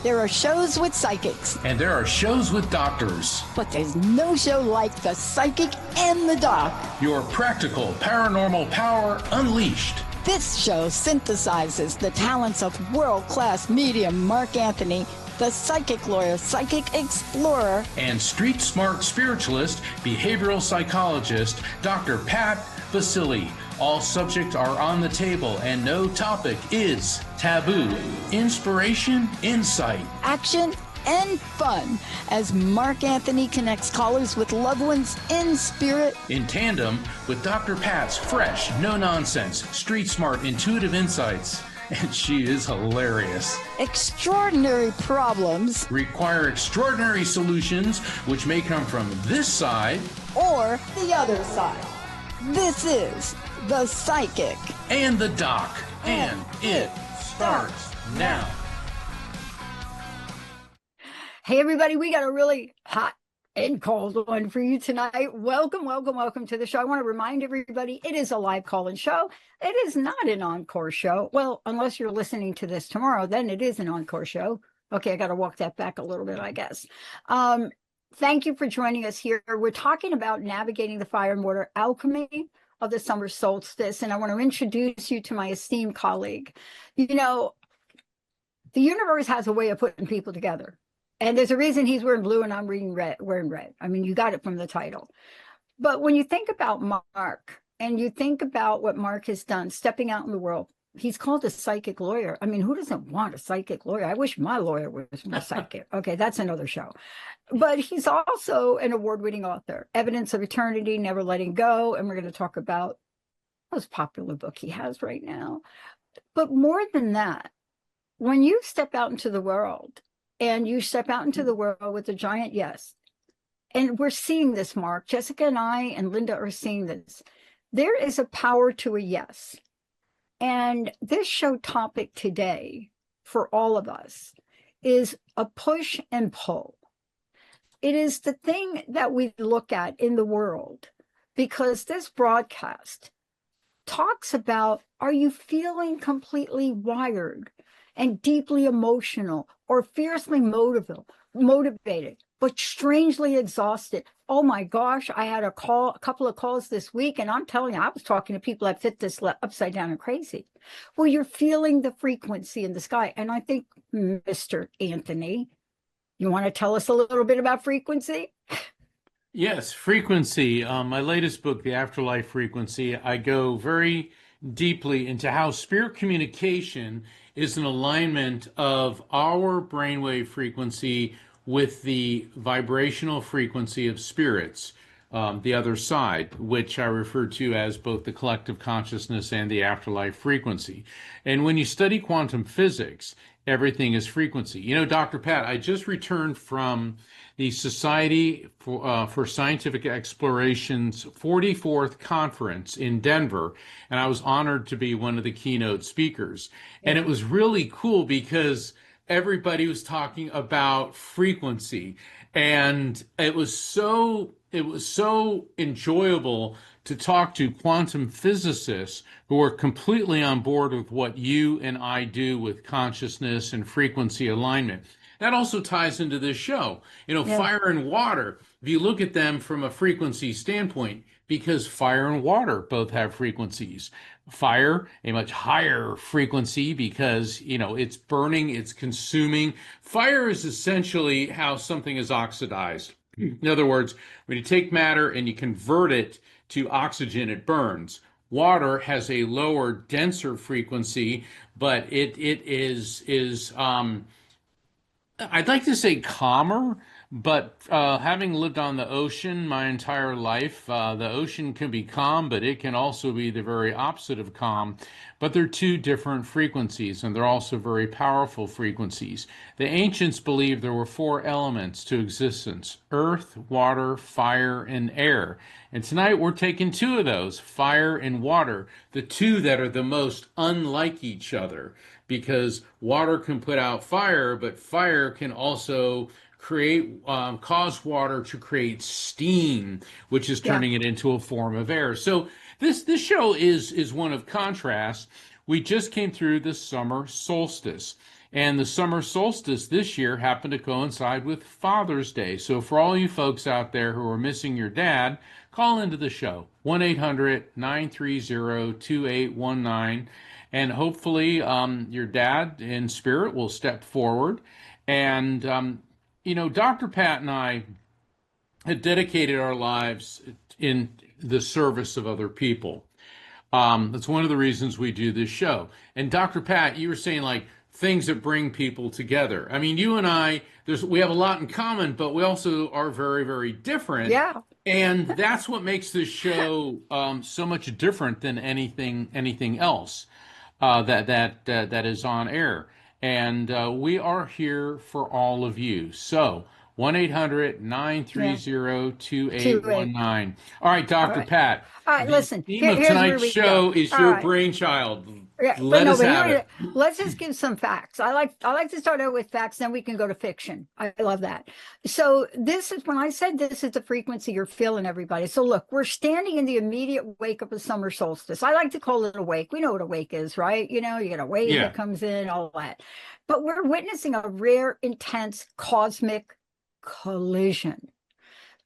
There are shows with psychics. And there are shows with doctors. But there's no show like The Psychic and the Doc. Your practical paranormal power unleashed. This show synthesizes the talents of world-class medium Mark Anthony, the psychic lawyer, psychic explorer, and street smart spiritualist, behavioral psychologist, Dr. Pat Baccili. All subjects are on the table and no topic is taboo. Inspiration, insight, action, and fun as Mark Anthony connects callers with loved ones in spirit. In tandem with Dr. Pat's fresh, no-nonsense, street smart, intuitive insights. And she is hilarious. Extraordinary problems require extraordinary solutions, which may come from this side or the other side. This is The Psychic and the Doc, and it starts now. Hey everybody, we got a really hot and cold one for you tonight. Welcome, welcome, welcome to the show. I want to remind everybody, it is a live call-in show. It is not an encore show. Well, unless you're listening to this tomorrow, then it is an encore show. Okay, I got to walk that back a little bit, I guess. Thank you for joining us here. We're talking about navigating the fire and water alchemy of the summer solstice, and I want to introduce you to my esteemed colleague. You know, the universe has a way of putting people together. And there's a reason he's wearing blue and I'm wearing red. I mean, you got it from the title. But when you think about Mark and you think about what Mark has done, stepping out in the world, he's called a psychic lawyer. I mean, who doesn't want a psychic lawyer? I wish my lawyer was my psychic. Okay, that's another show. But he's also an award-winning author, Evidence of Eternity, Never Letting Go. And we're going to talk about the most popular book he has right now. But more than that, when you step out into the world, and you step out into the world with a giant yes. And we're seeing this, Mark. Jessica and I and Linda are seeing this. There is a power to a yes. And this show topic today for all of us is a push and pull. It is the thing that we look at in the world because this broadcast talks about, are you feeling completely wired and deeply emotional or fiercely motivated, but strangely exhausted? Oh my gosh, I had a couple of calls this week, and I'm telling you, I was talking to people that fit this upside down and crazy. Well, you're feeling the frequency in the sky. And I think, Mr. Anthony, you want to tell us a little bit about frequency? Yes, frequency. My latest book, The Afterlife Frequency, I go very deeply into how spirit communication is an alignment of our brainwave frequency with the vibrational frequency of spirits, the other side, which I refer to as both the collective consciousness and the afterlife frequency. And when you study quantum physics, everything is frequency. You know, Dr. Pat, I just returned from the Society for Scientific Exploration's 44th conference in Denver, and I was honored to be one of the keynote speakers. And it was really cool because everybody was talking about frequency, and it was so enjoyable to talk to quantum physicists who are completely on board with what you and I do with consciousness and frequency alignment. That also ties into this show. You know, fire and water, if you look at them from a frequency standpoint, because fire and water both have frequencies. Fire, a much higher frequency because, you know, it's burning, it's consuming. Fire is essentially how something is oxidized. In other words, when you take matter and you convert it to oxygen, it burns. Water has a lower, denser frequency, but it is I'd like to say calmer, but having lived on the ocean my entire life, the ocean can be calm, but it can also be the very opposite of calm. But they're two different frequencies, and they're also very powerful frequencies. The ancients believed there were four elements to existence: earth, water, fire, and air. And tonight we're taking two of those, fire and water, the two that are the most unlike each other, because water can put out fire, but fire can also cause water to create steam, which is turning it into a form of air. So this show is one of contrast. We just came through the summer solstice. And the summer solstice this year happened to coincide with Father's Day. So for all you folks out there who are missing your dad, call into the show, 1-800-930-2819. And hopefully your dad in spirit will step forward. And, Dr. Pat and I had dedicated our lives in the service of other people. That's one of the reasons we do this show. And Dr. Pat, you were saying like things that bring people together. I mean, you and I, we have a lot in common, but we also are very, very different. Yeah. And that's what makes this show so much different than anything else that is on air. And we are here for all of you. So 1-800-930-2819. All right, All Dr. right. Pat. All right, The listen, theme of here's where tonight's we go. show is All your right. brainchild. Yeah, Let us have it. let's just give some facts. I like to start out with facts, then we can go to fiction. I love that. So this is when I said this is the frequency you're feeling, everybody. So look, we're standing in the immediate wake of a summer solstice. I like to call it a wake. We know what a wake is, right? You get a wave Yeah. that comes in, all that. But we're witnessing a rare, intense cosmic collision.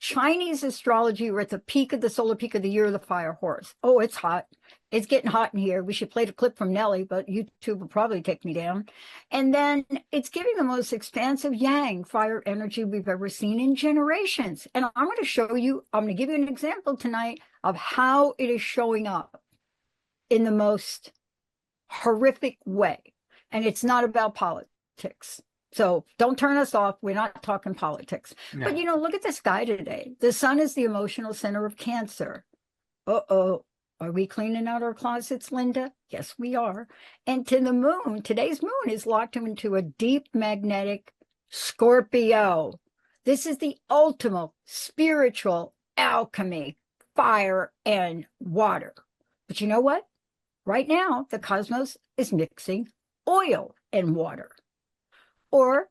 Chinese astrology, we're at the peak of the solar peak of the year of the fire horse. Oh, it's hot. It's getting hot in here. We should play the clip from Nelly, but YouTube will probably take me down. And then it's giving the most expansive yang fire energy we've ever seen in generations. And I'm going to show you, I'm going to give you an example tonight of how it is showing up in the most horrific way. And it's not about politics. So don't turn us off. We're not talking politics. No. But look at the sky today. The sun is the emotional center of Cancer. Uh-oh. Are we cleaning out our closets, Linda? Yes, we are. And to the moon, today's moon is locked into a deep magnetic Scorpio. This is the ultimate spiritual alchemy, fire and water. But you know what? Right now, the cosmos is mixing oil and water, or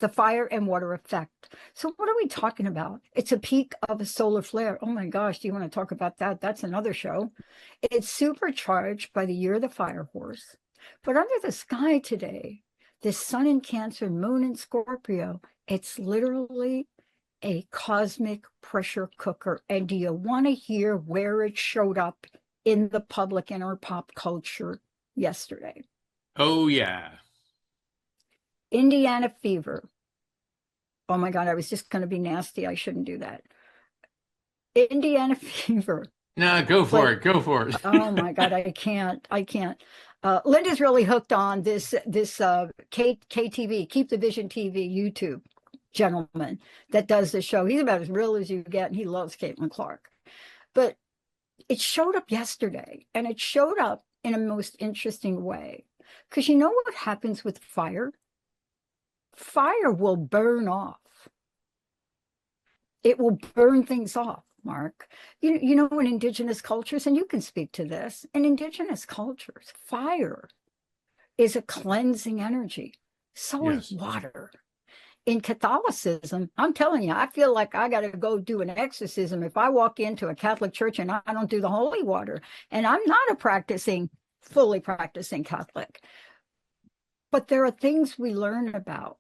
the fire and water effect. So what are we talking about? It's a peak of a solar flare. Oh my gosh, do you want to talk about that? That's another show. It's supercharged by the year of the fire horse. But under the sky today, this sun in Cancer, moon in Scorpio, it's literally a cosmic pressure cooker. And do you want to hear where it showed up in the public and our pop culture yesterday? Oh, yeah. Indiana fever. Oh my God, I was just going to be nasty. I shouldn't do that. Indiana fever. No, go for it. Go for it. Oh my God, I can't. Linda's really hooked on this KTV, Keep the Vision TV YouTube gentleman that does the show. He's about as real as you get, and he loves Caitlin Clark. But it showed up yesterday, and it showed up in a most interesting way. Because you know what happens with fire? Fire will burn off. It will burn things off, Mark. You know, in indigenous cultures, and you can speak to this, in indigenous cultures, fire is a cleansing energy. So is water. In Catholicism, I'm telling you, I feel like I got to go do an exorcism if I walk into a Catholic church and I don't do the holy water. And I'm not a fully practicing Catholic. But there are things we learn about.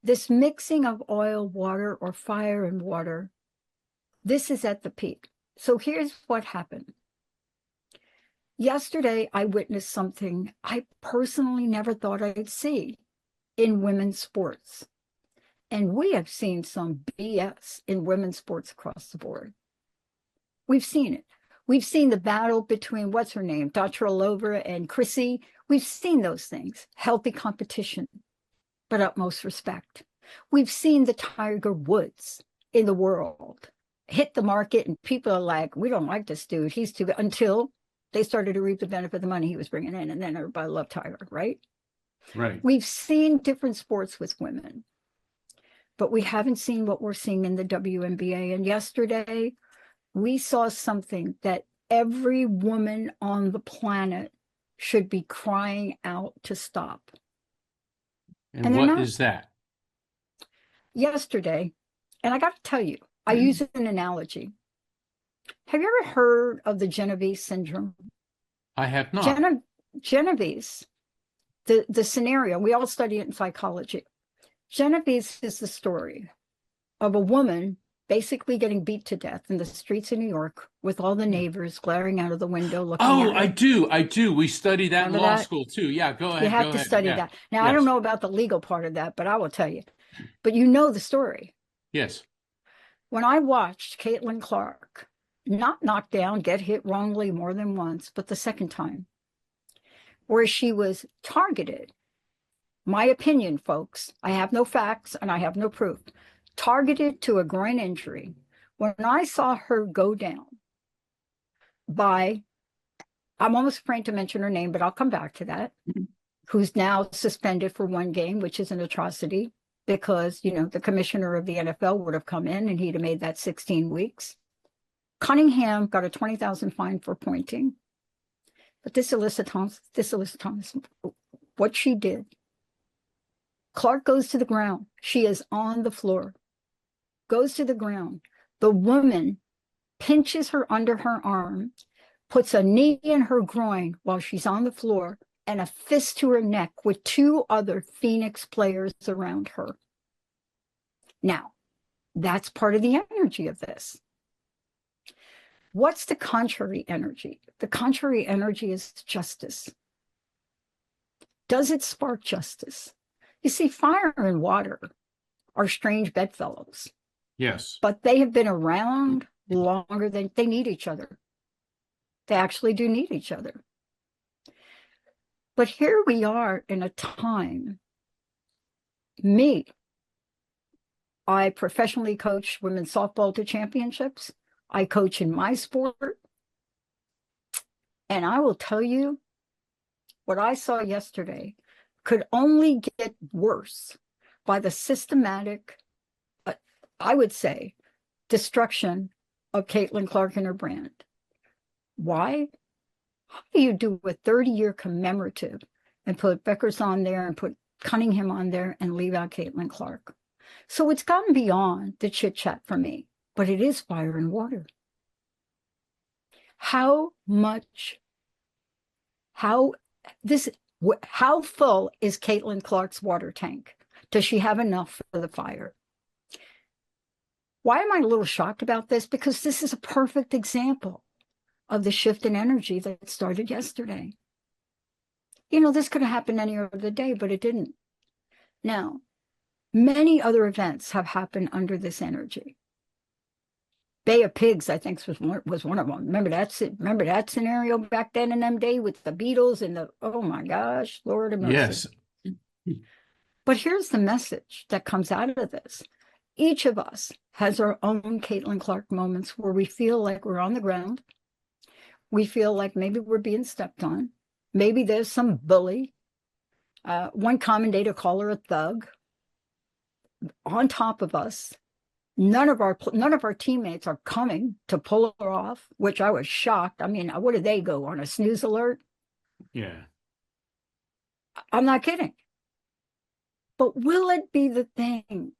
This mixing of oil, water, or fire and water, this is at the peak. So here's what happened. Yesterday, I witnessed something I personally never thought I'd see in women's sports. And we have seen some BS in women's sports across the board. We've seen it. We've seen the battle between, what's her name, Datralova and Chrissy. We've seen those things. Healthy competition, but utmost respect. We've seen the Tiger Woods in the world hit the market, and people are like, we don't like this dude. He's too, until they started to reap the benefit of the money he was bringing in. And then everybody loved Tiger, right? Right. We've seen different sports with women, but we haven't seen what we're seeing in the WNBA. And yesterday, we saw something that every woman on the planet should be crying out to stop. And what is that? Yesterday, and I got to tell you, I use an analogy. Have you ever heard of the Genovese syndrome? I have not. Genovese The scenario, we all study it in psychology. Genevieve is the story of a woman basically getting beat to death in the streets of New York with all the neighbors glaring out of the window looking Oh, at I her. do. I do. We study that in Remember law that? school too. Yeah, go You ahead. have Go to ahead. study Yeah. that. Now, I don't Yes. know about the legal part of that, but I will tell you. But you know the story. Yes. When I watched Caitlin Clark not knocked down, get hit wrongly more than once, but the second time, where she was targeted, my opinion, folks, I have no facts and I have no proof, targeted to a groin injury. When I saw her go down by, I'm almost afraid to mention her name, but I'll come back to that, who's now suspended for 1 game, which is an atrocity because, the commissioner of the NFL would have come in and he'd have made that 16 weeks. Cunningham got a 20,000 fine for pointing. But this Alyssa Thomas, what she did, Clark goes to the ground. She is on the floor, goes to the ground. The woman pinches her under her arm, puts a knee in her groin while she's on the floor, and a fist to her neck with 2 other Phoenix players around her. Now, that's part of the energy of this. What's the contrary energy? The contrary energy is justice. Does it spark justice? You see, fire and water are strange bedfellows, Yes. but they have been around longer than they need each other. They actually do need each other. But here we are in a time, I professionally coach women's softball to championships. I coach in my sport. And I will tell you, what I saw yesterday could only get worse by the systematic, I would say, destruction of Caitlin Clark and her brand. Why? How do you do a 30-year commemorative and put Beckers on there and put Cunningham on there and leave out Caitlin Clark? So it's gotten beyond the chit chat for me, but it is fire and water. How full is Caitlin Clark's water tank? Does she have enough for the fire? Why am I a little shocked about this? Because this is a perfect example of the shift in energy that started yesterday. This could have happened any other day, but it didn't. Now, many other events have happened under this energy. Bay of Pigs, I think, was one of them. Remember that scenario back then in them days with the Beatles and oh my gosh, Lord of mercy. Yes. But here's the message that comes out of this. Each of us has our own Caitlin Clark moments where we feel like we're on the ground. We feel like maybe we're being stepped on. Maybe there's some bully. One commentator called her a thug. On top of us, none of our teammates are coming to pull her off, which I was shocked. I mean, what did they go on, a snooze alert? Yeah. I'm not kidding. But will it be the thing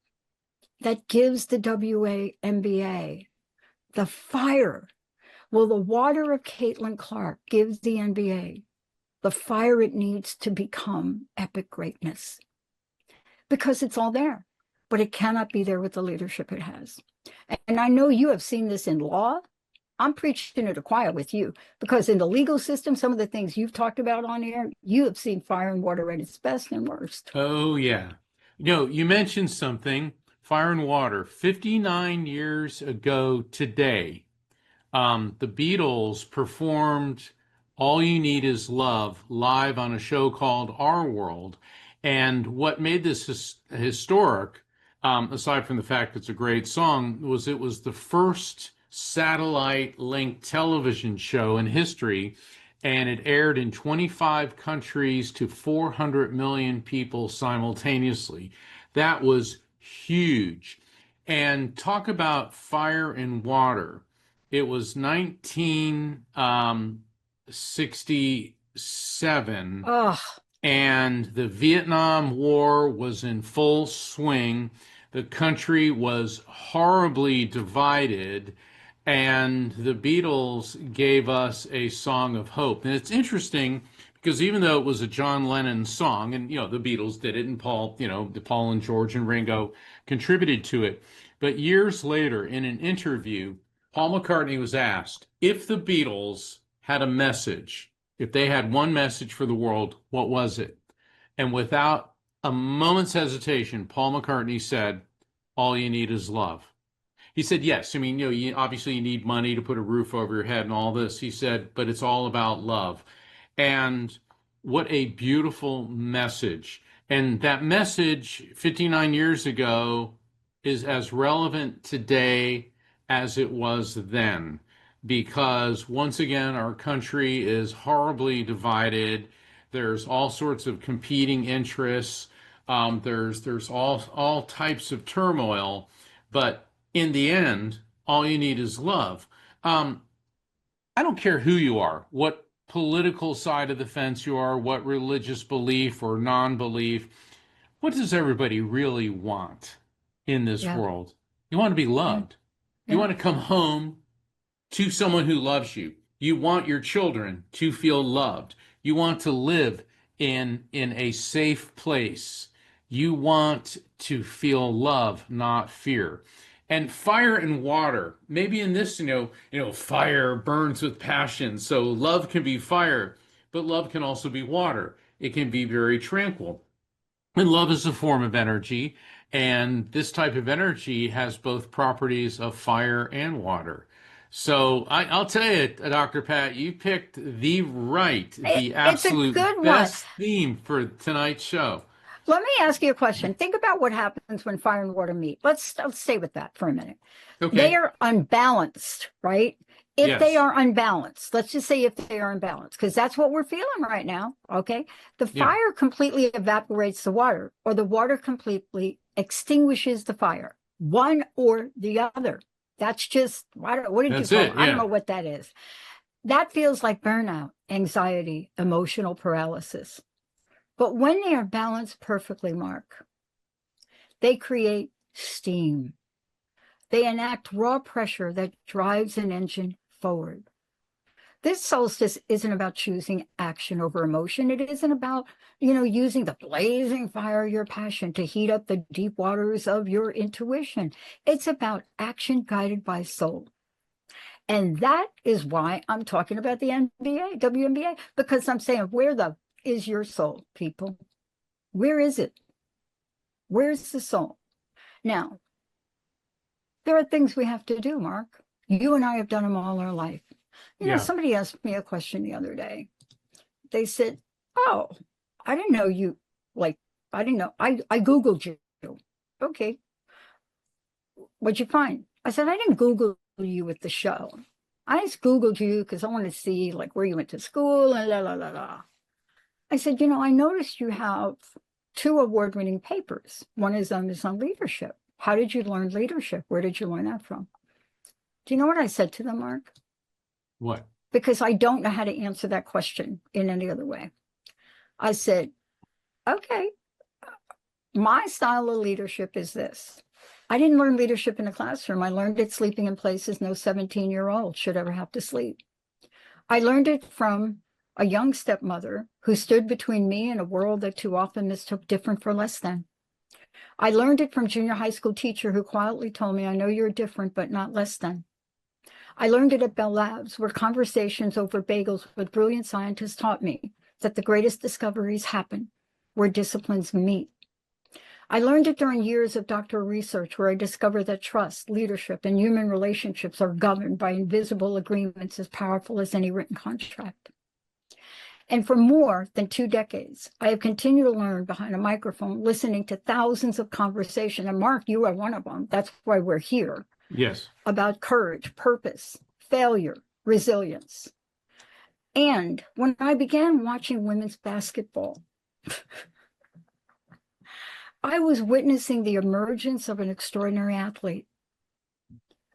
that gives the WNBA the fire? Will the water of Caitlin Clark give the NBA the fire it needs to become epic greatness? Because it's all there, but it cannot be there with the leadership it has. And I know you have seen this in law. I'm preaching to the choir with you, because in the legal system, some of the things you've talked about on here, you have seen fire and water at its best and worst. Oh, yeah. You mentioned something, fire and water. 59 years ago today, the Beatles performed All You Need Is Love live on a show called Our World. And what made this historic, aside from the fact it's a great song, was it was the first satellite-linked television show in history, and it aired in 25 countries to 400 million people simultaneously. That was huge. And talk about fire and water. It was 1967, and the Vietnam War was in full swing. The country was horribly divided, and the Beatles gave us a song of hope. And it's interesting because even though it was a John Lennon song, and the Beatles did it, and Paul, Paul and George and Ringo contributed to it, but years later in an interview, Paul McCartney was asked if the Beatles had a message, if they had one message for the world, what was it? And without a moment's hesitation, Paul McCartney said, "All you need is love." He said, yes. I mean, obviously you need money to put a roof over your head and all this. He said, but it's all about love. And what a beautiful message. And that message 59 years ago is as relevant today as it was then. Because once again, our country is horribly divided. There's all sorts of competing interests. There's all types of turmoil. But in the end, all you need is love. I don't care who you are, what political side of the fence you are, what religious belief or non-belief. What does everybody really want in this Yeah. world? You want to be loved. You Yeah. want to come home to someone who loves you. You want your children to feel loved. You want to live in a safe place. You want to feel love, not fear. And fire and water, maybe in this, fire burns with passion. So love can be fire, but love can also be water. It can be very tranquil. And love is a form of energy. And this type of energy has both properties of fire and water. So I'll tell you, Dr. Pat, you picked the It's a absolute good one. best theme for tonight's show. Let me ask you a question. Think about what happens when fire and water meet. Let's stay with that for a minute. Okay. They are unbalanced, right? If they Yes. are unbalanced, let's just say if they are unbalanced, because that's what we're feeling right now, okay? The Yeah. fire completely evaporates the water, or the water completely extinguishes the fire, one or the other. That's just, what did That's you call it, it? I don't yeah. know what that is. That feels like burnout, anxiety, emotional paralysis. But when they are balanced perfectly, Mark, they create steam. They enact raw pressure that drives an engine forward. This solstice isn't about choosing action over emotion. It isn't about, using the blazing fire of your passion to heat up the deep waters of your intuition. It's about action guided by soul. And that is why I'm talking about the NBA, WNBA, because I'm saying, where is your soul, people? Where is it? Where's the soul? Now, there are things we have to do, Mark. You and I have done them all our life. Yeah. Somebody asked me a question the other day. They said, "Oh, I didn't know you, I didn't know. I Googled you." Okay. What'd you find? I said, "I didn't Google you with the show. I just Googled you because I want to see where you went to school and la, la, la, la." I said, "I noticed you have 2 award-winning papers. One is on leadership. How did you learn leadership? Where did you learn that from?" Do you know what I said to them, Mark? What? Because I don't know how to answer that question in any other way. I said, okay, my style of leadership is this. I didn't learn leadership in a classroom. I learned it sleeping in places no 17-year-old should ever have to sleep. I learned it from a young stepmother who stood between me and a world that too often mistook different for less than. I learned it from junior high school teacher who quietly told me, "I know you're different, but not less than." I learned it at Bell Labs, where conversations over bagels with brilliant scientists taught me that the greatest discoveries happen where disciplines meet. I learned it during years of doctoral research, where I discovered that trust, leadership, and human relationships are governed by invisible agreements as powerful as any written contract. And for more than 2 decades, I have continued to learn behind a microphone, listening to thousands of conversations. And Mark, you are one of them. That's why we're here. Yes. About courage, purpose, failure, resilience. And when I began watching women's basketball, I was witnessing the emergence of an extraordinary athlete.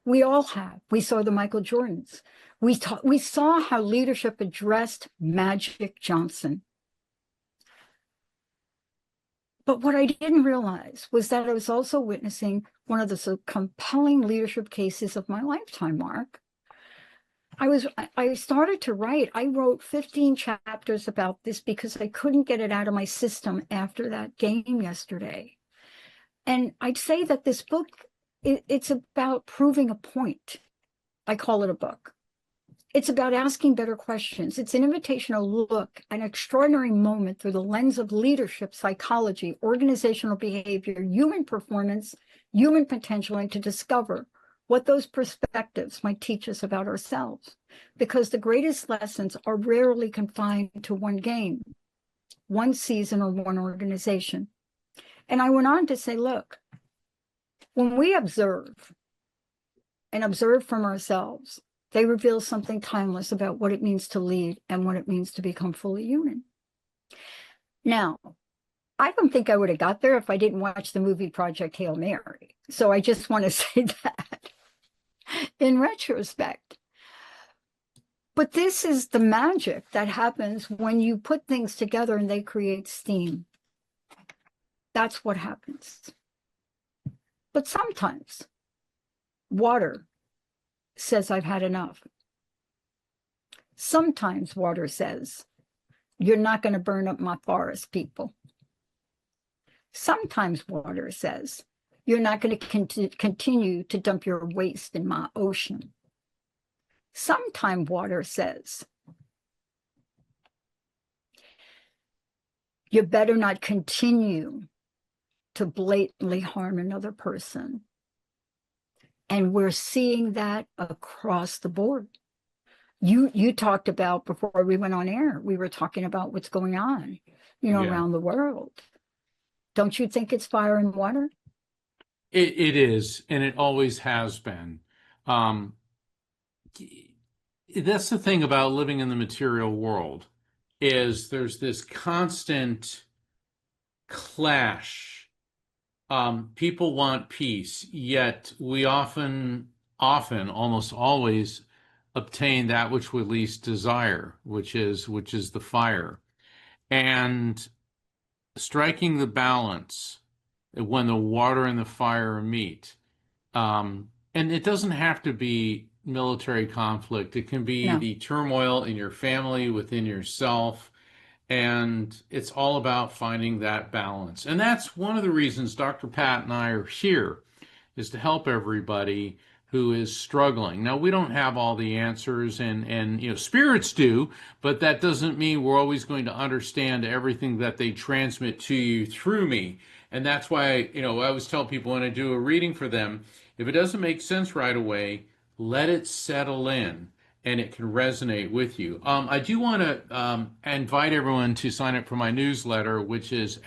We all have. We saw the Michael Jordans. We saw how leadership addressed Magic Johnson. But what I didn't realize was that I was also witnessing one of the so compelling leadership cases of my lifetime, Mark. I started to write. I wrote 15 chapters about this because I couldn't get it out of my system after that game yesterday. And I'd say that this book, it's about proving a point. I call it a book. It's about asking better questions. It's an invitational look, an extraordinary moment through the lens of leadership, psychology, organizational behavior, human performance, human potential, and to discover what those perspectives might teach us about ourselves. Because the greatest lessons are rarely confined to one game, one season, or one organization. And I went on to say, look, when we observe and observe from ourselves, they reveal something timeless about what it means to lead and what it means to become fully human. Now, I don't think I would have got there if I didn't watch the movie Project Hail Mary. So I just want to say that in retrospect. But this is the magic that happens when you put things together and they create steam. That's what happens. But sometimes water says, I've had enough. Sometimes water says, you're not going to burn up my forest, people. Sometimes water says, you're not going to continue to dump your waste in my ocean. Sometimes water says, you better not continue to blatantly harm another person. And we're seeing that across the board. You talked about, before we went on air, we were talking about what's going on, around the world. Don't you think it's fire and water? It is, and it always has been. That's the thing about living in the material world, is there's this constant clash. People want peace, yet we often, almost always obtain that which we least desire, which is the fire. And striking the balance when the water and the fire meet. And it doesn't have to be military conflict. It can be the turmoil in your family, within yourself. And it's all about finding that balance. And that's one of the reasons Dr. Pat and I are here, is to help everybody who is struggling. Now, we don't have all the answers, and spirits do, but that doesn't mean we're always going to understand everything that they transmit to you through me. And that's why, I always tell people when I do a reading for them, if it doesn't make sense right away, let it settle in, and it can resonate with you. I do want to invite everyone to sign up for my newsletter, which is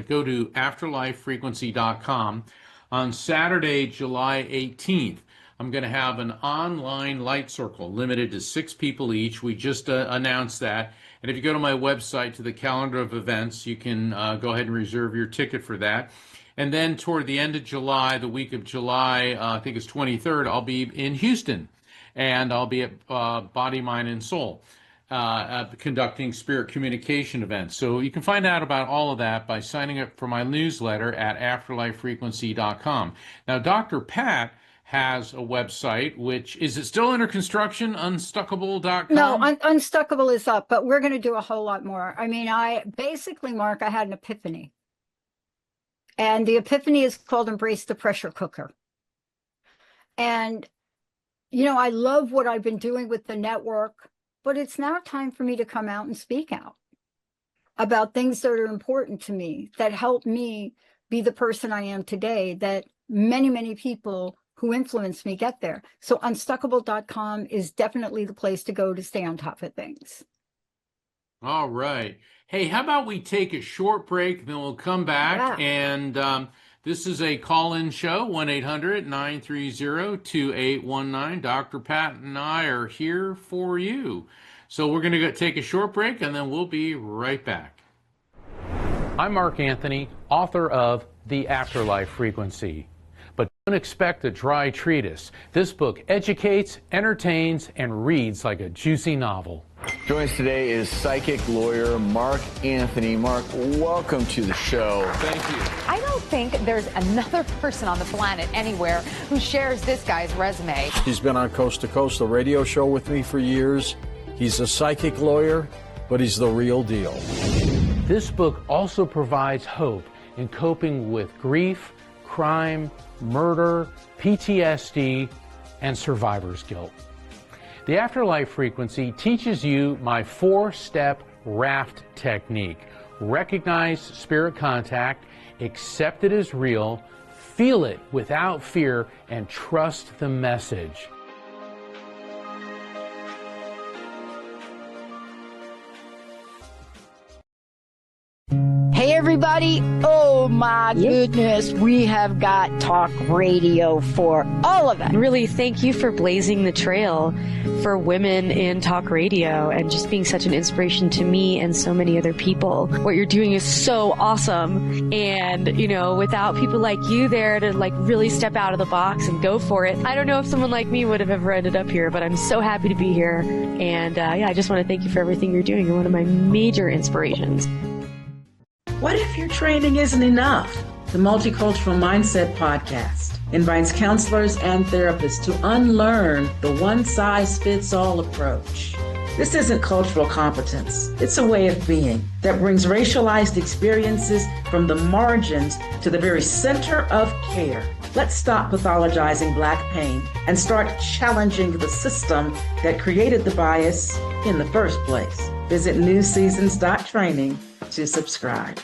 go to afterlifefrequency.com. On Saturday, July 18th, I'm going to have an online light circle limited to 6 people each. We just announced that. And if you go to my website, to the calendar of events, you can go ahead and reserve your ticket for that. And then toward the end of July, the week of July, I think it's 23rd, I'll be in Houston. And I'll be at Body, Mind, and Soul conducting spirit communication events. So you can find out about all of that by signing up for my newsletter at afterlifefrequency.com. Now, Dr. Pat has a website, which, is it still under construction, unstuckable.com? No, Unstuckable is up, but we're going to do a whole lot more. I mean, Mark, I had an epiphany. And the epiphany is called Embrace the Pressure Cooker. And I love what I've been doing with the network, but it's now time for me to come out and speak out about things that are important to me, that help me be the person I am today, that many, many people who influence me get there. So unstuckable.com is definitely the place to go to stay on top of things. All right. Hey, how about we take a short break, then we'll come back and this is a call-in show, 1-800-930-2819. Dr. Pat and I are here for you. So we're going to take a short break, and then we'll be right back. I'm Mark Anthony, author of The Afterlife Frequency. But don't expect a dry treatise. This book educates, entertains, and reads like a juicy novel. Joining us today is psychic lawyer Mark Anthony. Mark, welcome to the show. Thank you. I don't think there's another person on the planet anywhere who shares this guy's resume. He's been on Coast to Coast, the radio show with me for years. He's a psychic lawyer, but he's the real deal. This book also provides hope in coping with grief, crime, murder, PTSD, and survivor's guilt. The Afterlife Frequency teaches you my 4-step raft technique. Recognize spirit contact, accept it as real, feel it without fear, and trust the message. Hey, everybody. Oh, my goodness. We have got talk radio for all of it. Really, thank you for blazing the trail for women in talk radio and just being such an inspiration to me and so many other people. What you're doing is so awesome. And, you know, without people like you there to like really step out of the box and go for it, I don't know if someone like me would have ever ended up here, but I'm so happy to be here. And yeah, I just want to thank you for everything you're doing. You're one of my major inspirations. What if your training isn't enough? The Multicultural Mindset Podcast invites counselors and therapists to unlearn the one-size-fits-all approach. This isn't cultural competence. It's a way of being that brings racialized experiences from the margins to the very center of care. Let's stop pathologizing Black pain and start challenging the system that created the bias in the first place. Visit newseasons.training to subscribe.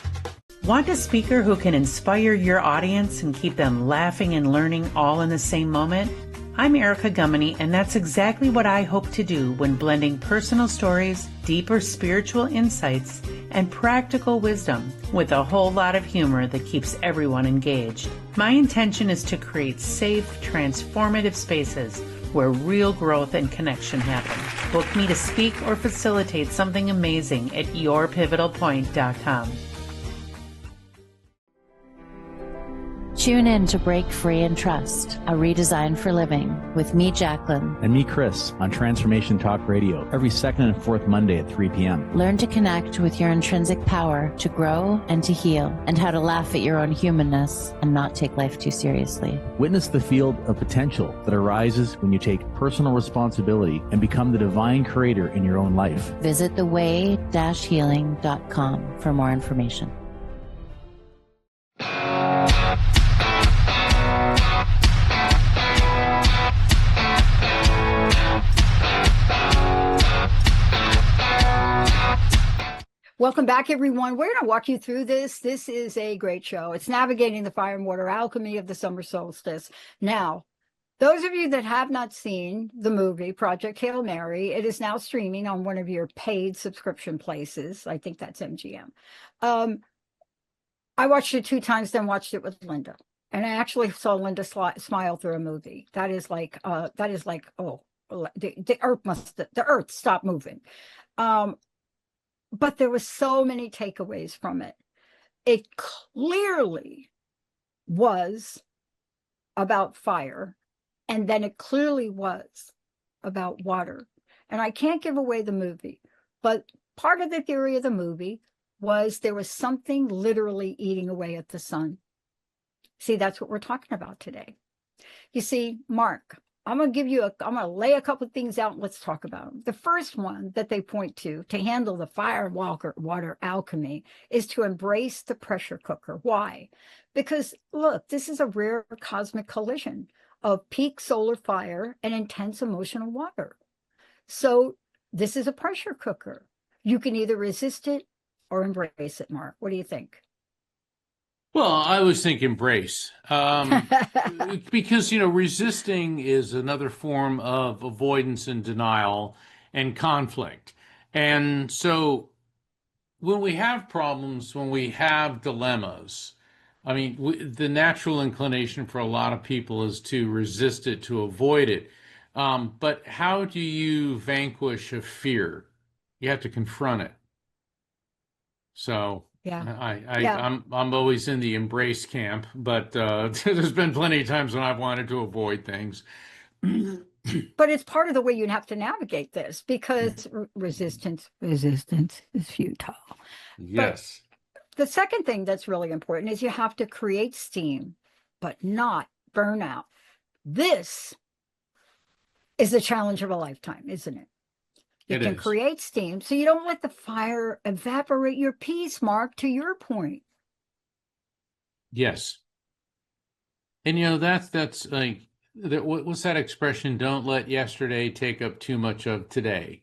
Want a speaker who can inspire your audience and keep them laughing and learning all in the same moment? I'm Erica Gummany, and that's exactly what I hope to do when blending personal stories, deeper spiritual insights, and practical wisdom with a whole lot of humor that keeps everyone engaged. My intention is to create safe, transformative spaces where real growth and connection happen. Book me to speak or facilitate something amazing at yourpivotalpoint.com. Tune in to Break Free and Trust, a redesign for living with me, Jacqueline. And me, Chris, on Transformation Talk Radio, every second and fourth Monday at 3 p.m. Learn to connect with your intrinsic power to grow and to heal, and how to laugh at your own humanness and not take life too seriously. Witness the field of potential that arises when you take personal responsibility and become the divine creator in your own life. Visit theway-healing.com for more information. Welcome back, everyone. We're going to walk you through this. This is a great show. It's navigating the fire and water alchemy of the summer solstice. Now, those of you that have not seen the movie Project Hail Mary, it is now streaming on one of your paid subscription places. I think that's MGM. I watched it 2 times, then watched it with Linda. And I actually saw Linda smile through a movie. That is like, oh, the earth stopped moving. But there were so many takeaways from it. It clearly was about fire, and then it clearly was about water. And I can't give away the movie, but part of the theory of the movie was there was something literally eating away at the sun. See, that's what we're talking about today. You see, Mark, I'm going to lay a couple of things out and let's talk about them. The first one that they point to handle the fire and water alchemy is to embrace the pressure cooker. Why? Because look, this is a rare cosmic collision of peak solar fire and intense emotional water. So this is a pressure cooker. You can either resist it or embrace it, Mark. What do you think? Well, I always think embrace, because, resisting is another form of avoidance and denial and conflict. And so when we have problems, when we have dilemmas, I mean, the natural inclination for a lot of people is to resist it, to avoid it. But how do you vanquish a fear? You have to confront it. So I'm always in the embrace camp, but there's been plenty of times when I've wanted to avoid things. But it's part of the way you have to navigate this, because resistance is futile. Yes. But the second thing that's really important is you have to create steam, but not burnout. This is the challenge of a lifetime, isn't it? You can create steam so you don't let the fire evaporate your peace, Mark, to your point. Yes. And that's like, what's that expression? Don't let yesterday take up too much of today.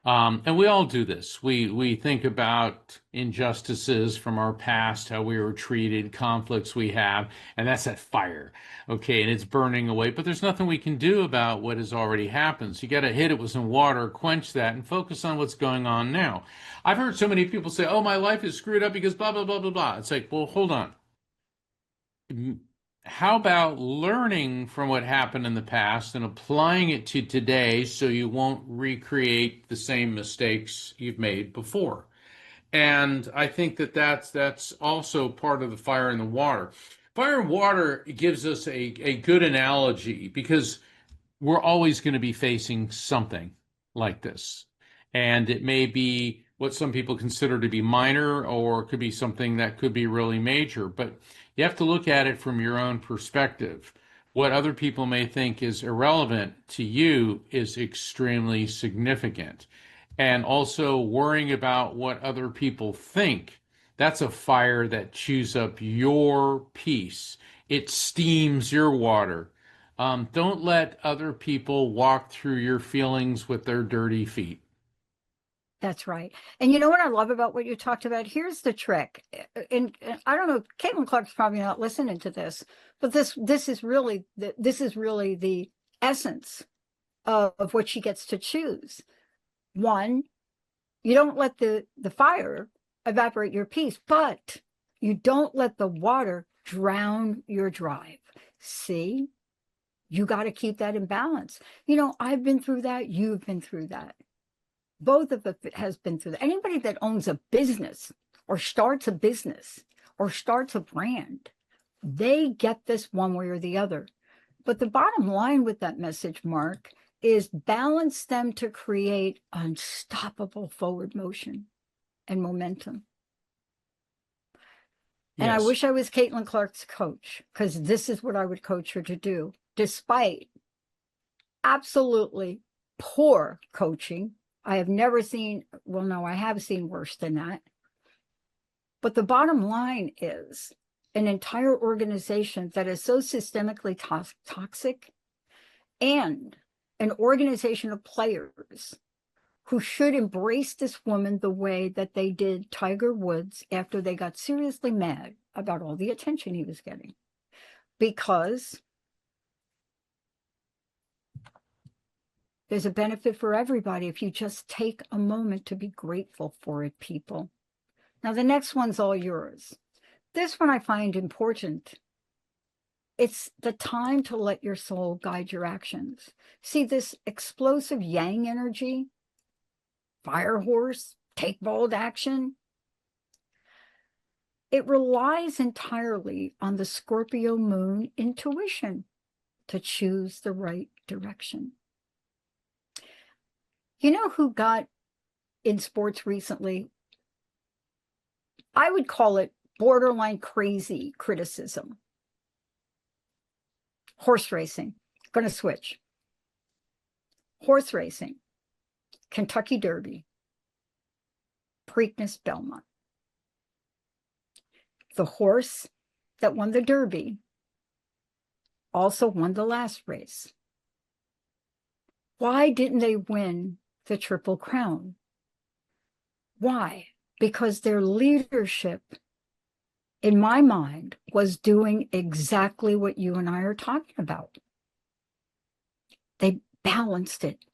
And we all do this. We think about injustices from our past, how we were treated, conflicts we have, and that's that fire. Okay, and it's burning away, but there's nothing we can do about what has already happened. So you got to hit it with some water, quench that, and focus on what's going on now. I've heard so many people say, "Oh, my life is screwed up because blah blah blah blah blah." It's like, well, hold on. How about learning from what happened in the past and applying it to today so you won't recreate the same mistakes you've made before? And I think that's also part of the fire and the water. Fire and water gives us a good analogy because we're always going to be facing something like this. And it may be what some people consider to be minor, or it could be something that could be really major. But you have to look at it from your own perspective. What other people may think is irrelevant to you is extremely significant. And also worrying about what other people think, that's a fire that chews up your peace. It steams your water. Don't let other people walk through your feelings with their dirty feet. That's right. And you know what I love about what you talked about? Here's the trick. And I don't know, Caitlin Clark's probably not listening to this, but this is really the essence of what she gets to choose. One, you don't let the fire evaporate your peace, but you don't let the water drown your drive. See? You got to keep that in balance. I've been through that. You've been through that. Both of us has been through that. Anybody that owns a business or starts a business or starts a brand, they get this one way or the other. But the bottom line with that message, Mark, is balance them to create unstoppable forward motion and momentum. And I wish I was Caitlin Clark's coach, because this is what I would coach her to do, despite absolutely poor coaching. I have never seen, well, no, I have seen worse than that. But the bottom line is an entire organization that is so systemically toxic, and an organization of players who should embrace this woman the way that they did Tiger Woods after they got seriously mad about all the attention he was getting. Because there's a benefit for everybody if you just take a moment to be grateful for it, people. Now, the next one's all yours. This one I find important. It's the time to let your soul guide your actions. See, this explosive yang energy, fire horse, take bold action, it relies entirely on the Scorpio moon intuition to choose the right direction. You know who got in sports recently? I would call it borderline crazy criticism. Horse racing. Going to switch. Horse racing. Kentucky Derby. Preakness, Belmont. The horse that won the Derby also won the last race. Why didn't they win the Triple Crown? Why? Because their leadership, in my mind, was doing exactly what you and I are talking about. They balanced it.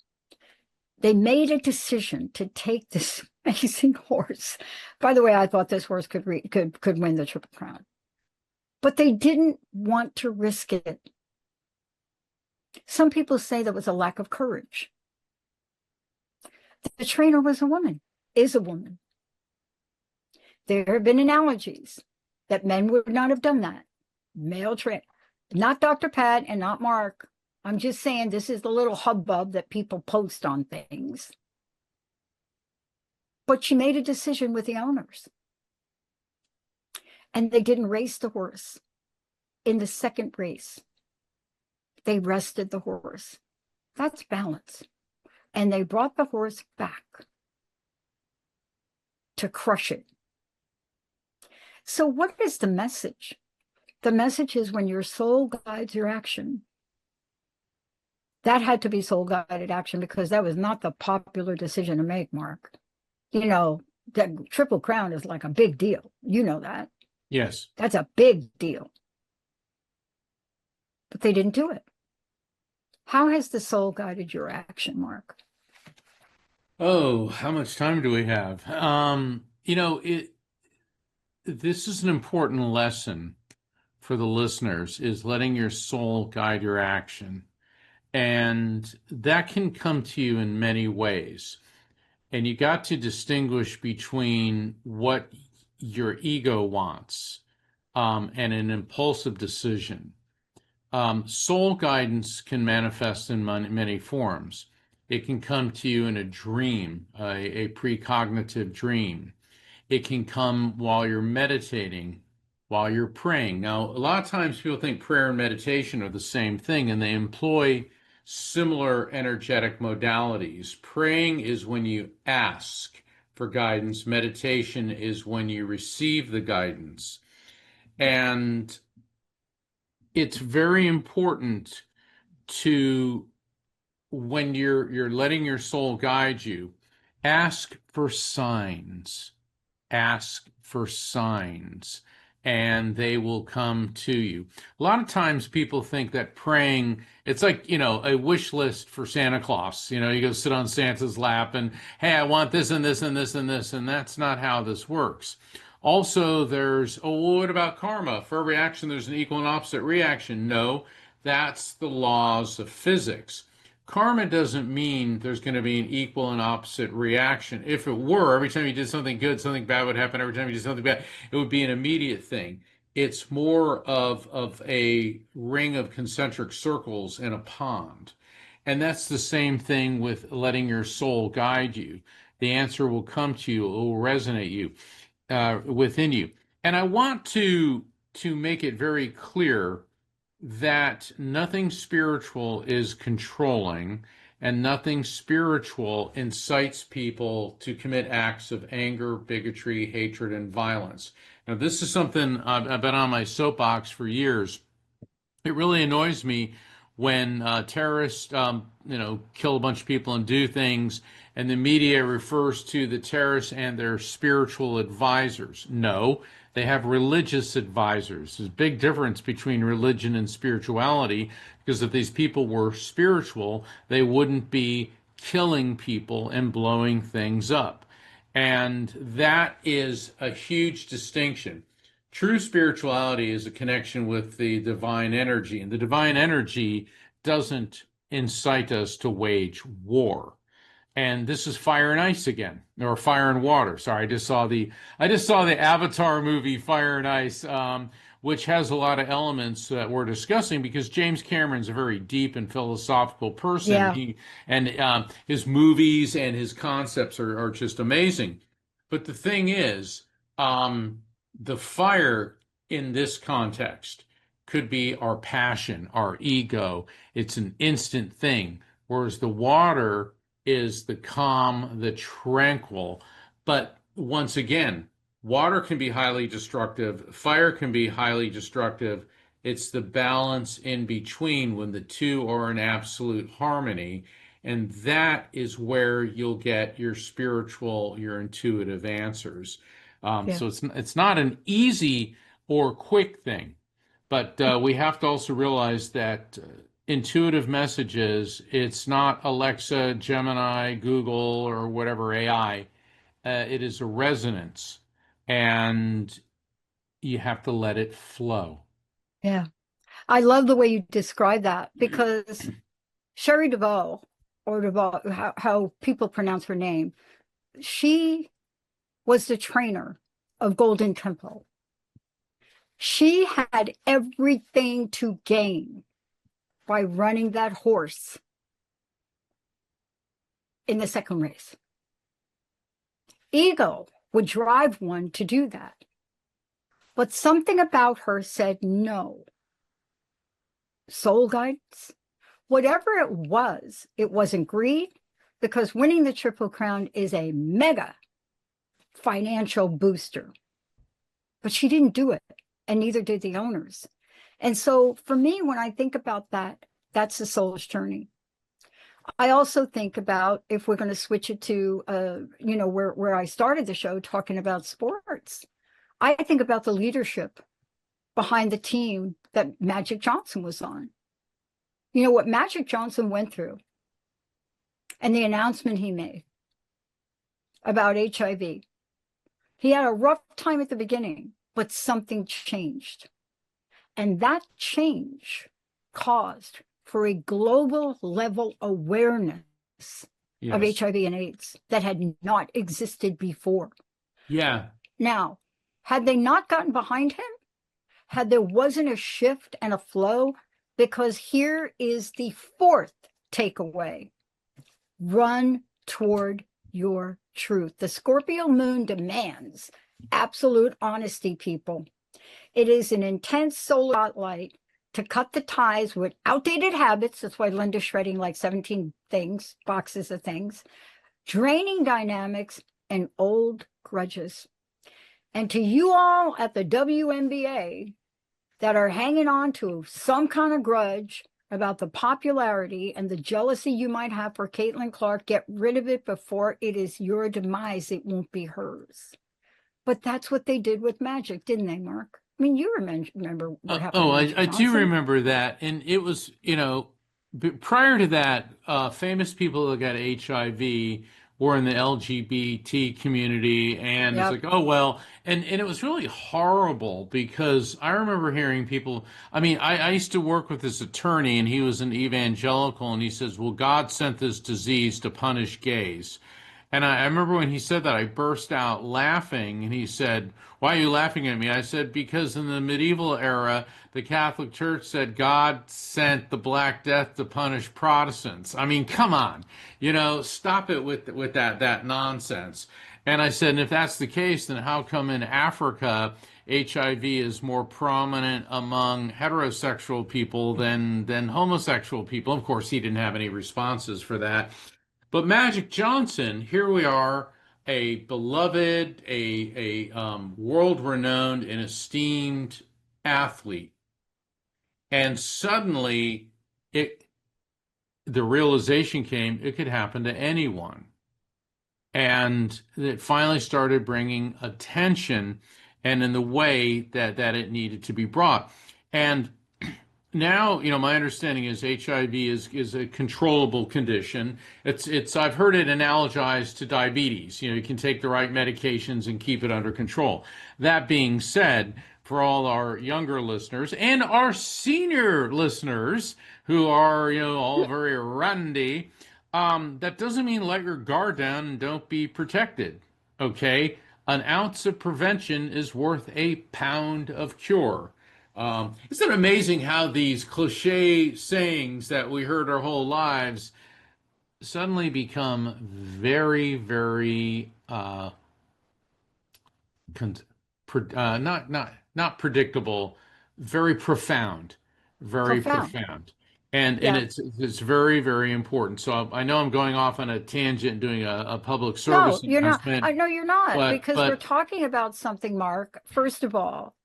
They made a decision to take this amazing horse. By the way, I thought this horse could win the Triple Crown. But they didn't want to risk it. Some people say that was a lack of courage. The trainer was a woman, is a woman. There have been analogies that men would not have done that. Male trainer, not Dr. Pat and not Mark, I'm just saying this is the little hubbub that people post on things. But she made a decision with the owners. And they didn't race the horse. In the second race, they rested the horse. That's balance. And they brought the horse back to crush it. So what is the message? The message is when your soul guides your action. That had to be soul guided action because that was not the popular decision to make, Mark. You know, that Triple Crown is like a big deal. You know that. Yes. That's a big deal. But they didn't do it. How has the soul guided your action, Mark? Oh, how much time do we have? This is an important lesson for the listeners, is letting your soul guide your action. And that can come to you in many ways. And you got to distinguish between what your ego wants and an impulsive decision. Soul guidance can manifest in many forms. It can come to you in a dream, a precognitive dream. It can come while you're meditating, while you're praying. Now, a lot of times people think prayer and meditation are the same thing, and they employ similar energetic modalities. Praying is when you ask for guidance. Meditation is when you receive the guidance. And it's very important to, when you're letting your soul guide you, ask for signs. Ask for signs, and they will come to you. A lot of times people think that praying, it's like, a wish list for Santa Claus. You go sit on Santa's lap and, hey, I want this and this and this and this, and that's not how this works. Also, there's, what about karma? For every action, there's an equal and opposite reaction. No, that's the laws of physics. Karma doesn't mean there's going to be an equal and opposite reaction. If it were, every time you did something good, something bad would happen. Every time you did something bad, it would be an immediate thing. It's more of a ring of concentric circles in a pond. And that's the same thing with letting your soul guide you. The answer will come to you. It will resonate within you. And I want to make it very clear that nothing spiritual is controlling, and nothing spiritual incites people to commit acts of anger, bigotry, hatred, and violence. Now, this is something I've been on my soapbox for years. It really annoys me when terrorists, kill a bunch of people and do things, and the media refers to the terrorists and their spiritual advisors. No, they have religious advisors. There's a big difference between religion and spirituality, because if these people were spiritual, they wouldn't be killing people and blowing things up. And that is a huge distinction. True spirituality is a connection with the divine energy, and the divine energy doesn't incite us to wage war. And this is Fire and Ice again, or Fire and Water. Sorry, I just saw the Avatar movie Fire and Ice, which has a lot of elements that we're discussing, because James Cameron's a very deep and philosophical person. Yeah. His movies and his concepts are just amazing. But the thing is, the fire in this context could be our passion, our ego. It's an instant thing, whereas the water is the calm, the tranquil. But once again, water can be highly destructive. Fire can be highly destructive. It's the balance in between when the two are in absolute harmony. And that is where you'll get your spiritual, your intuitive answers. So it's not an easy or quick thing, but we have to also realize that intuitive messages, it's not Alexa, Gemini, Google, or whatever AI. It is a resonance, and you have to let it flow. Yeah. I love the way you describe that, because Sherry DeVoe, or DeVoe, how people pronounce her name, she was the trainer of Golden Temple. She had everything to gain by running that horse in the second race. Ego would drive one to do that. But something about her said no. Soul guidance, whatever it wasn't greed, because winning the Triple Crown is a mega financial booster. But she didn't do it, and neither did the owners. And so for me, when I think about that, that's the soul's journey. I also think about, if we're going to switch it to, where I started the show talking about sports, I think about the leadership behind the team that Magic Johnson was on. You know what Magic Johnson went through and the announcement he made about HIV. He had a rough time at the beginning, but something changed. And that change caused for a global level awareness of HIV and AIDS that had not existed before. Yeah. Now, had they not gotten behind him, had there wasn't a shift and a flow, because here is the fourth takeaway: run toward your truth. The Scorpio moon demands absolute honesty, people. It is an intense solar spotlight to cut the ties with outdated habits. That's why Linda's shredding like 17 boxes of things, draining dynamics, and old grudges. And to you all at the WNBA that are hanging on to some kind of grudge about the popularity and the jealousy you might have for Caitlin Clark, get rid of it before it is your demise. It won't be hers. But that's what they did with Magic, didn't they, Mark? I mean, you remember what happened. I do remember that. And it was, prior to that, famous people that got HIV were in the LGBT community. And it's like, oh, well, and it was really horrible, because I remember hearing people, I used to work with this attorney, and he was an evangelical, and he says, well, God sent this disease to punish gays. And I remember when he said that, I burst out laughing, and he said, why are you laughing at me? I said, because in the medieval era, the Catholic Church said God sent the Black Death to punish Protestants. I mean, come on, stop it with that nonsense. And I said, and if that's the case, then how come in Africa, HIV is more prominent among heterosexual people than homosexual people? Of course, he didn't have any responses for that. But Magic Johnson, here we are, a beloved, a world-renowned and esteemed athlete. And suddenly, the realization came it could happen to anyone. And it finally started bringing attention, and in the way that it needed to be brought. And now, my understanding is HIV is a controllable condition. I've heard it analogized to diabetes. You can take the right medications and keep it under control. That being said, for all our younger listeners and our senior listeners who are, all very randy, that doesn't mean let your guard down and don't be protected. Okay? An ounce of prevention is worth a pound of cure. Isn't it amazing how these cliche sayings that we heard our whole lives suddenly become very, very not predictable, very profound, very profound. And it's very, very important. So I know I'm going off on a tangent, doing a public service announcement. No, you're not, because we're talking about something, Mark. First of all,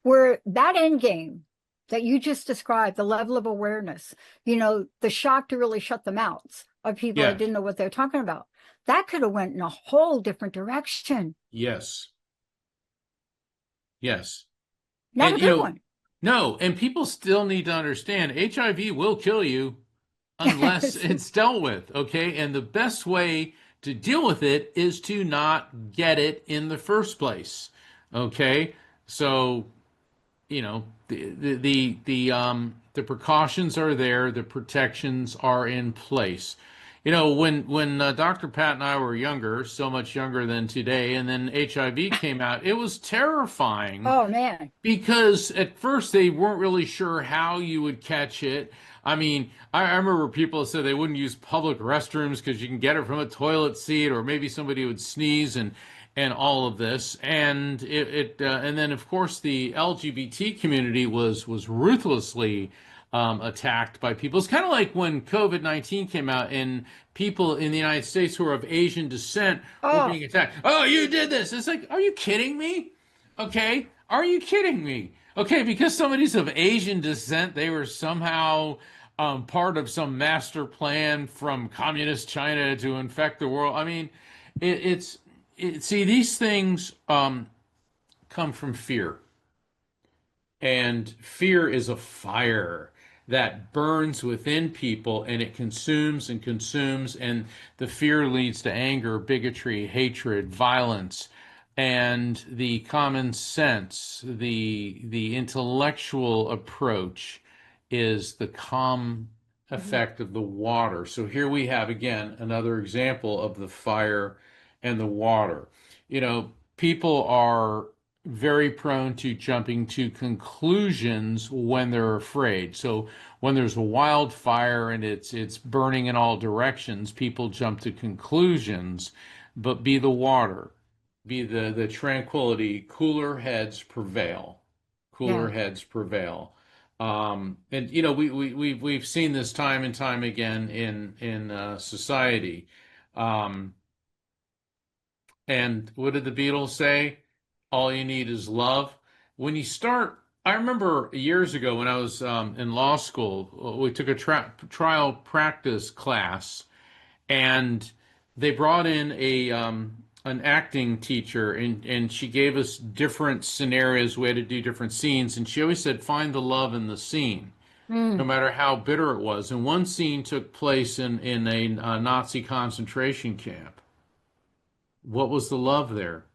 where that end game that you just described, the level of awareness, the shock to really shut the mouths of people that didn't know what they're talking about, that could have went in a whole different direction. Yes. Not a good one. No, and people still need to understand HIV will kill you unless it's dealt with, okay? And the best way to deal with it is to not get it in the first place, okay? So, the precautions are there, the protections are in place. You know, when Dr. Pat and I were younger, so much younger than today, and then HIV came out, it was terrifying Oh man. because at first they weren't really sure how you would catch it. I mean, I remember people said they wouldn't use public restrooms because you can get it from a toilet seat, or maybe somebody would sneeze and all of this. And and then of course the LGBT community was ruthlessly attacked by people. It's kind of like when COVID-19 came out and people in the United States who are of Asian descent were Oh, being attacked. Oh, you did this. It's like, are you kidding me? Okay. Are you kidding me? Okay, because somebody's of Asian descent, they were somehow part of some master plan from communist China to infect the world. I mean, see, these things come from fear. And fear is a fire that burns within people and it consumes and consumes. And the fear leads to anger, bigotry, hatred, violence. And the common sense, the intellectual approach is the calm effect of the water. So here we have again another example of the fire and the water. You know, people are very prone to jumping to conclusions when they're afraid. So when there's a wildfire and it's burning in all directions, people jump to conclusions, but be the water, be the tranquility, cooler heads prevail. Cooler yeah. heads prevail. And you know, we've seen this time and time again in society. And what did the Beatles say? All you need is love. When you start, I remember years ago when I was in law school, we took a trial practice class, and they brought in a an acting teacher, and she gave us different scenarios. We had to do different scenes, and she always said, "Find the love in the scene." No Mm. matter how bitter it was. And one scene took place in a Nazi concentration camp. What was the love there?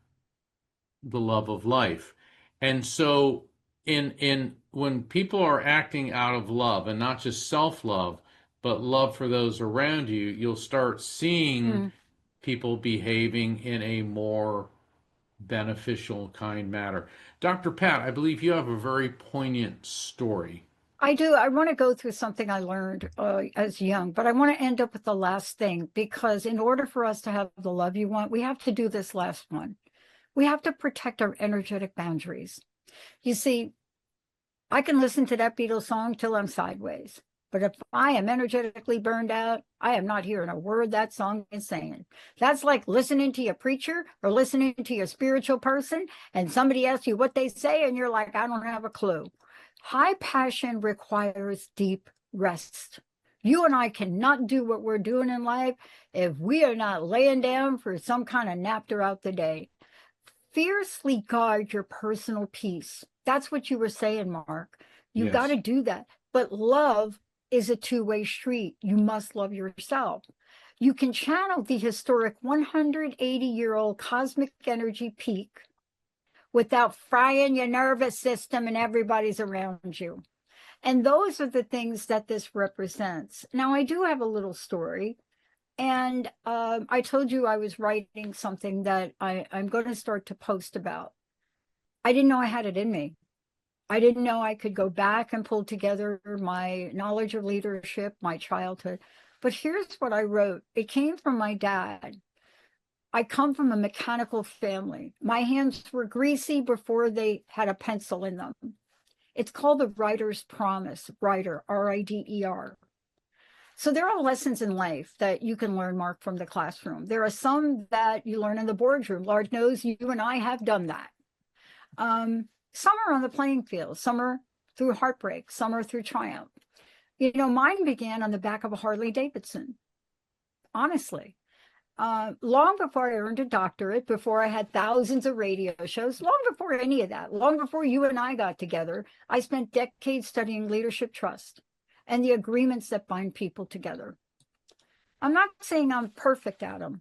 The love of life. And so in when people are acting out of love and not just self-love, but love for those around you, you'll start seeing Mm. people behaving in a more beneficial kind manner. Dr. Pat, I believe you have a very poignant story. I do. I want to go through something I learned as young, but I want to end up with the last thing because in order for us to have the love you want, we have to do this last one. We have to protect our energetic boundaries. You see, I can listen to that Beatles song till I'm sideways. But if I am energetically burned out, I am not hearing a word that song is saying. That's like listening to your preacher or listening to your spiritual person, and somebody asks you what they say, and you're like, I don't have a clue. High passion requires deep rest. You and I cannot do what we're doing in life if we are not laying down for some kind of nap throughout the day. Fiercely guard your personal peace. That's what you were saying, Mark. You got to Yes. do that. But love is a two-way street. You must love yourself. You can channel the historic 180-year-old cosmic energy peak without frying your nervous system and everybody's around you. And those are the things that this represents. Now, I do have a little story. And I told you I was writing something that I'm going to start to post about. I didn't know I had it in me. I didn't know I could go back and pull together my knowledge of leadership, my childhood. But here's what I wrote. It came from my dad. I come from a mechanical family. My hands were greasy before they had a pencil in them. It's called the Writer's Promise, Writer, R-I-D-E-R. So there are lessons in life that you can learn, Mark, from the classroom. There are some that you learn in the boardroom. Lord knows you and I have done that. Some are on the playing field. Some are through heartbreak. Some are through triumph. You know, mine began on the back of a Harley Davidson, honestly. Long before I earned a doctorate, before I had thousands of radio shows, long before any of that, long before you and I got together, I spent decades studying leadership trust and the agreements that bind people together. I'm not saying I'm perfect at them.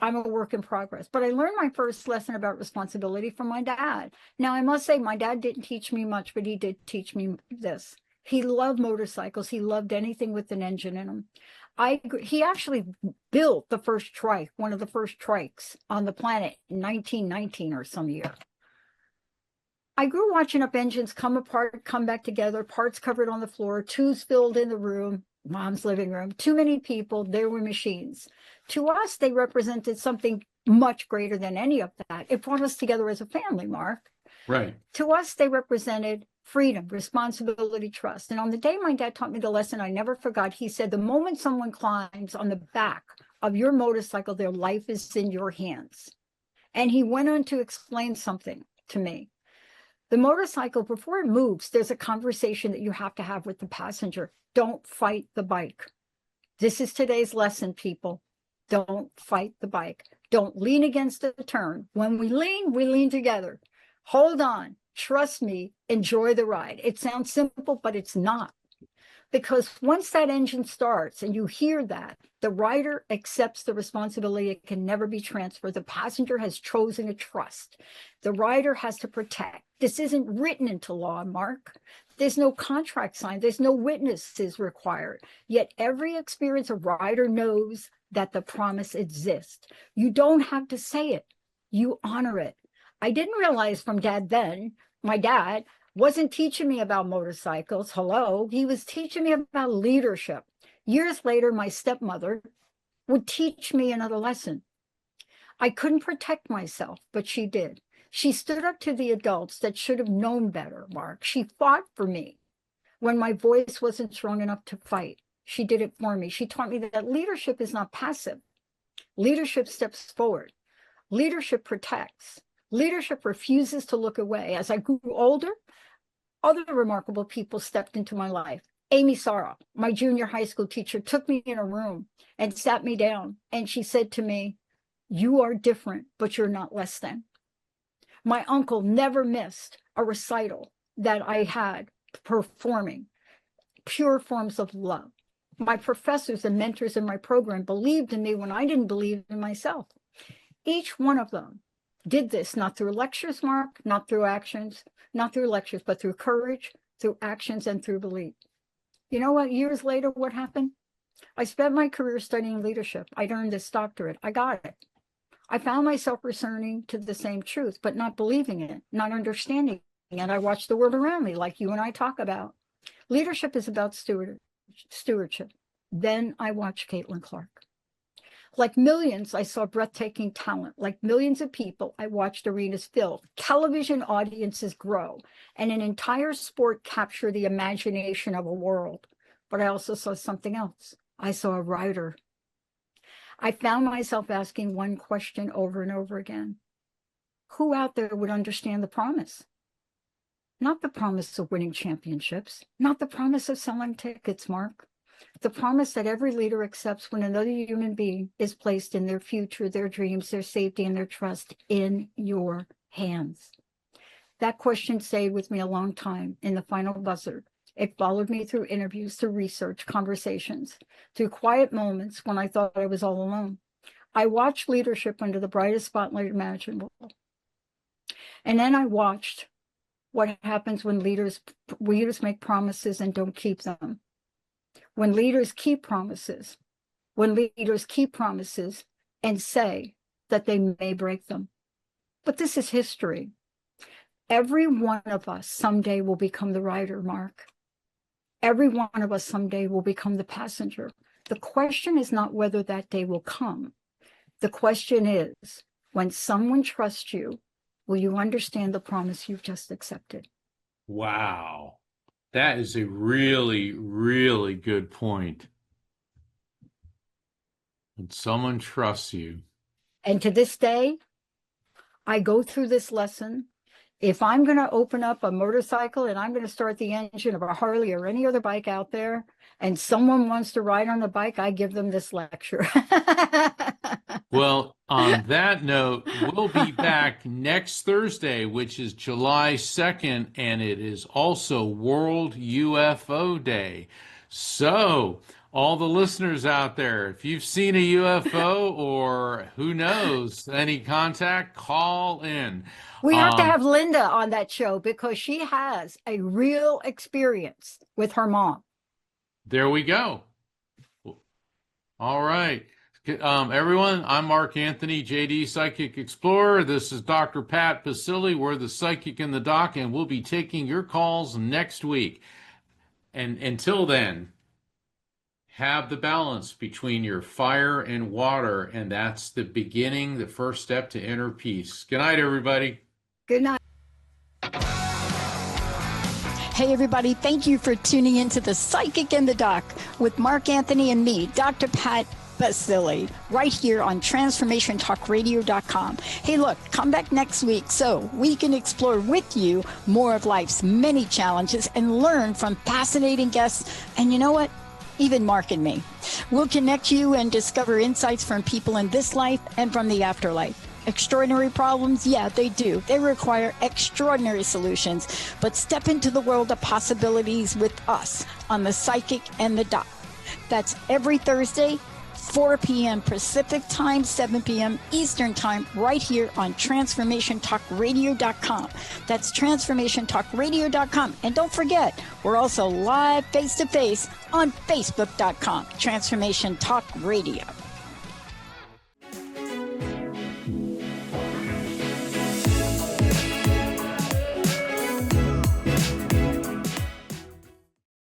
I'm a work in progress, but I learned my first lesson about responsibility from my dad. Now, I must say my dad didn't teach me much, but he did teach me this. He loved motorcycles. He loved anything with an engine in them. He actually built the first trike, one of the first trikes on the planet in 1919 or some year. I grew watching up engines come apart, come back together, parts covered on the floor, tubes filled in the room, mom's living room, too many people, there were machines. To us, they represented something much greater than any of that. It brought us together as a family, Mark. Right. To us, they represented freedom, responsibility, trust. And on the day my dad taught me the lesson I never forgot, he said, the moment someone climbs on the back of your motorcycle, their life is in your hands. And he went on to explain something to me. The motorcycle, before it moves, there's a conversation that you have to have with the passenger. Don't fight the bike. This is today's lesson, people. Don't fight the bike. Don't lean against the turn. When we lean together. Hold on. Trust me. Enjoy the ride. It sounds simple, but it's not. Because once that engine starts and you hear that, the rider accepts the responsibility. It can never be transferred. The passenger has chosen a trust. The rider has to protect. This isn't written into law, Mark. There's no contract signed. There's no witnesses required. Yet every experienced rider knows that the promise exists. You don't have to say it. You honor it. I didn't realize from Dad then, my dad wasn't teaching me about motorcycles. Hello. He was teaching me about leadership. Years later, my stepmother would teach me another lesson. I couldn't protect myself, but she did. She stood up to the adults that should have known better, Mark. She fought for me when my voice wasn't strong enough to fight. She did it for me. She taught me that leadership is not passive. Leadership steps forward. Leadership protects. Leadership refuses to look away. As I grew older, other remarkable people stepped into my life. Amy Sarah, my junior high school teacher, took me in a room and sat me down. And she said to me, you are different, but you're not less than. My uncle never missed a recital that I had performing pure forms of love. My professors and mentors in my program believed in me when I didn't believe in myself. Each one of them did this, not through lectures, Mark, not through actions, not through lectures, but through courage, through actions, and through belief. You know what? Years later, what happened? I spent my career studying leadership. I earned this doctorate. I got it. I found myself returning to the same truth, but not believing it, not understanding it. And I watched the world around me, like you and I talk about. Leadership is about stewardship. Then I watched Caitlin Clark. Like millions, I saw breathtaking talent. Like millions of people, I watched arenas fill, television audiences grow, and an entire sport capture the imagination of a world. But I also saw something else. I saw a rider. I found myself asking one question over and over again. Who out there would understand the promise? Not the promise of winning championships, not the promise of selling tickets, Mark. The promise that every leader accepts when another human being is placed in their future, their dreams, their safety, and their trust in your hands. That question stayed with me a long time in the final buzzer. It followed me through interviews, through research, conversations, through quiet moments when I thought I was all alone. I watched leadership under the brightest spotlight imaginable. And then I watched what happens when leaders make promises and don't keep them. When leaders keep promises and say that they may break them. But this is history. Every one of us someday will become the rider, Mark. Every one of us someday will become the passenger. The question is not whether that day will come. The question is, when someone trusts you, will you understand the promise you've just accepted? Wow. That is a really, really good point. When someone trusts you. And to this day, I go through this lesson. If I'm going to open up a motorcycle and I'm going to start the engine of a Harley or any other bike out there, and someone wants to ride on the bike, I give them this lecture. Well, on that note, we'll be back next Thursday, which is July 2nd, and it is also World UFO Day. So, all the listeners out there, if you've seen a UFO or who knows, any contact, call in. We have to have Linda on that show because she has a real experience with her mom. There we go. All right. Everyone, I'm Mark Anthony, JD Psychic Explorer. This is Dr. Pat Baccili. We're the Psychic in the Doc, and we'll be taking your calls next week. And until then, have the balance between your fire and water, and that's the beginning, the first step to inner peace. Good night, everybody. Good night. Hey, everybody. Thank you for tuning into the Psychic in the Doc with Mark Anthony and me, Dr. Pat Baccili, right here on TransformationTalkRadio.com. Hey, look, come back next week so we can explore with you more of life's many challenges and learn from fascinating guests. And you know what? Even Mark and me. We'll connect you and discover insights from people in this life and from the afterlife. Extraordinary problems? Yeah, they do. They require extraordinary solutions. But step into the world of possibilities with us on the Psychic and the Doc. That's every Thursday, 4 p.m. Pacific Time, 7 p.m. Eastern Time, right here on TransformationTalkRadio.com. That's TransformationTalkRadio.com. And don't forget, we're also live face-to-face on Facebook.com, Transformation Talk Radio.